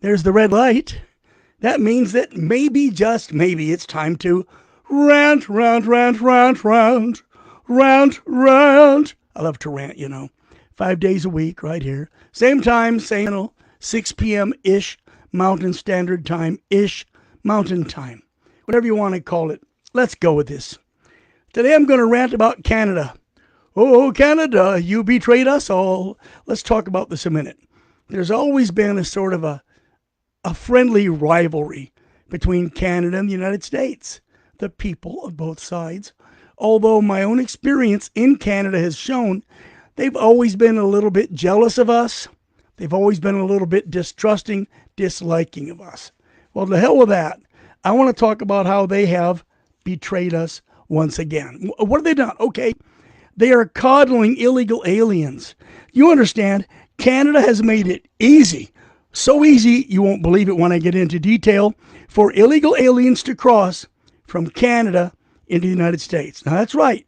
There's the red light. That means that maybe, just maybe, it's time to rant, rant, rant, rant, rant, rant, rant. I love to rant, 5 days a week right here. Same time, same channel, 6 p.m.-ish, Mountain Standard Time-ish, Mountain Time. Whatever you want to call it. Let's go with this. Today I'm going to rant about Canada. Oh, Canada, you betrayed us all. Let's talk about this a minute. There's always been a sort of a friendly rivalry between Canada and the United States. The people of both sides, although my own experience in Canada has shown they've always been a little bit jealous of us. They've always been a little bit distrusting, disliking of us. Well, to hell with that. I want to talk about how they have betrayed us once again. What have they done? Okay, they are coddling illegal aliens. You understand, Canada has made it easy, so easy you won't believe it when I get into detail, for illegal aliens to cross from Canada into the United States. Now that's right.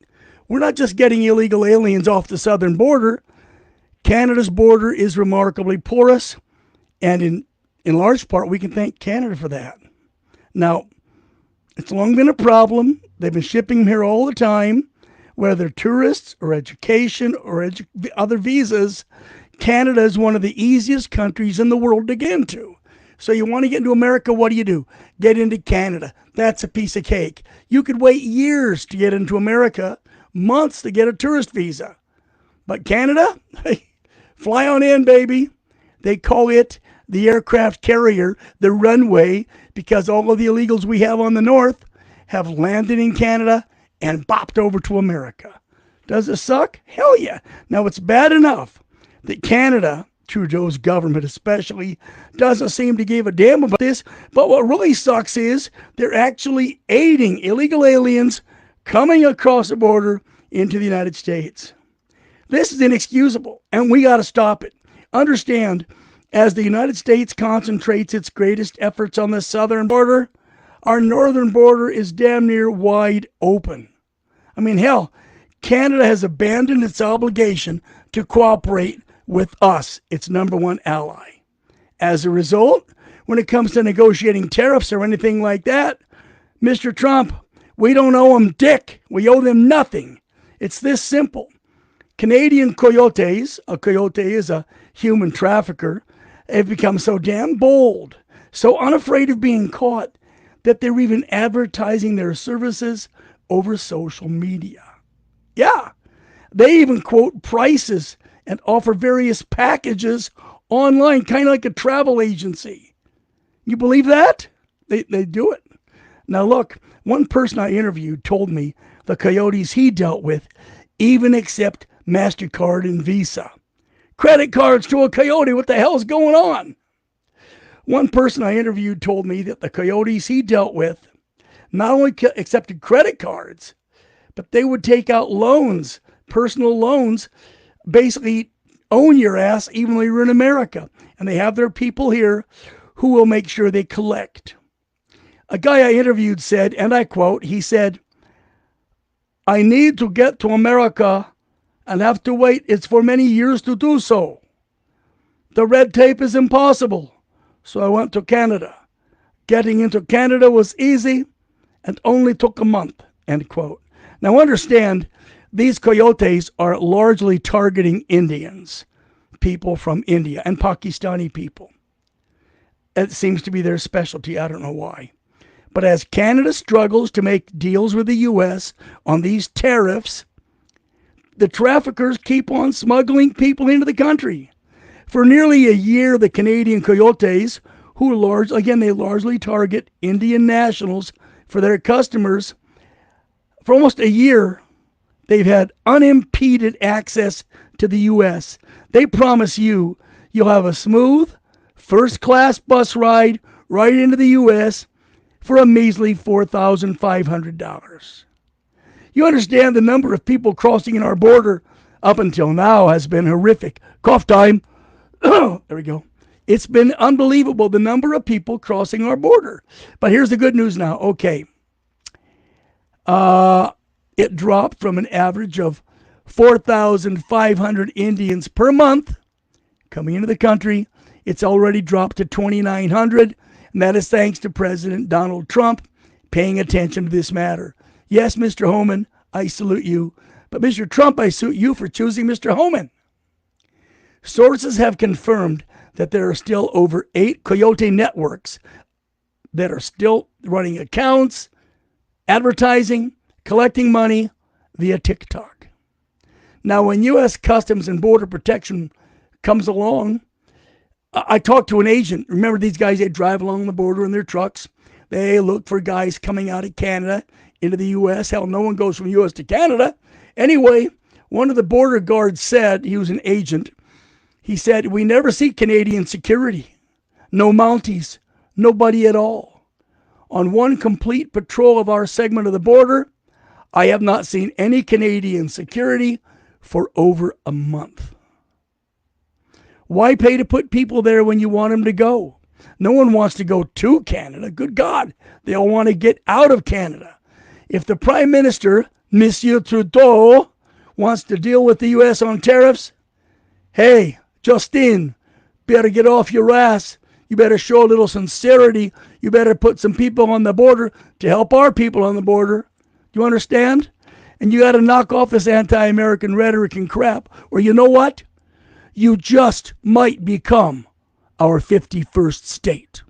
We're not just getting illegal aliens off the southern border. Canada's border is remarkably porous, and in large part we can thank Canada for that. Now, it's long been a problem. They've been shipping them here all the time, whether tourists or education or other visas. Canada is one of the easiest countries in the world to get into. So you want to get into America, what do? Get into Canada. That's a piece of cake. You could wait years to get into America, months to get a tourist visa. But Canada, fly on in, baby. They call it the aircraft carrier, the runway, because all of the illegals we have on the north have landed in Canada and bopped over to America. Does it suck? Hell yeah. Now, it's bad enough that Canada, Trudeau's government especially, doesn't seem to give a damn about this. But what really sucks is they're actually aiding illegal aliens coming across the border into the United States. This is inexcusable, and we got to stop it. Understand, as the United States concentrates its greatest efforts on the southern border, our northern border is damn near wide open. I mean, hell, Canada has abandoned its obligation to cooperate with us, its number one ally. As a result, when it comes to negotiating tariffs or anything like that, Mr. Trump, we don't owe them dick. We owe them nothing. It's this simple. Canadian coyotes, a coyote is a human trafficker, have become so damn bold, so unafraid of being caught, that they're even advertising their services over social media. Yeah, they even quote prices and offer various packages online, kind of like a travel agency. You believe that? They do it. Now look, one person I interviewed told me the coyotes he dealt with even accept MasterCard and Visa. Credit cards to a coyote, what the hell's going on? One person I interviewed told me that the coyotes he dealt with not only accepted credit cards, but they would take out loans, personal loans, basically own your ass even though you're in America. And they have their people here who will make sure they collect. A guy I interviewed said, and I quote, he said, "I need to get to America and have to wait. It's for many years to do so. The red tape is impossible. So I went to Canada. Getting into Canada was easy and only took a month," end quote. Now understand, these coyotes are largely targeting Indians, people from India, and Pakistani people. It seems to be their specialty. I don't know why. But as Canada struggles to make deals with the U.S. on these tariffs, the traffickers keep on smuggling people into the country. For nearly a year, the Canadian coyotes, who they largely target Indian nationals for their customers, for almost a year, they've had unimpeded access to the U.S. They promise you'll have a smooth, first-class bus ride right into the U.S. for a measly $4,500. You understand the number of people crossing in our border up until now has been horrific. Cough time. There we go. It's been unbelievable, the number of people crossing our border. But here's the good news now. Okay. It dropped from an average of 4,500 Indians per month coming into the country It's already dropped to 2,900, and that is thanks to President Donald Trump paying attention to this matter. Yes, Mr. Homan, I salute you. But Mr. Trump, I salute you for choosing Mr. Homan. Sources have confirmed that there are still over 8 coyote networks that are still running accounts, advertising, collecting money via TikTok. Now, when U.S. Customs and Border Protection comes along, I talked to an agent. Remember these guys, they drive along the border in their trucks. They look for guys coming out of Canada into the U.S. Hell, no one goes from U.S. to Canada. Anyway, one of the border guards said, he was an agent, he said, we never see Canadian security. No Mounties, nobody at all. On one complete patrol of our segment of the border, I have not seen any Canadian security for over a month. Why pay to put people there when you want them to go? No one wants to go to Canada. Good God, they all want to get out of Canada. If the Prime Minister, Monsieur Trudeau, wants to deal with the U.S. on tariffs, hey, Justin, better get off your ass. You better show a little sincerity. You better put some people on the border to help our people on the border. Do you understand? And you got to knock off this anti-American rhetoric and crap, or you know what? You just might become our 51st state.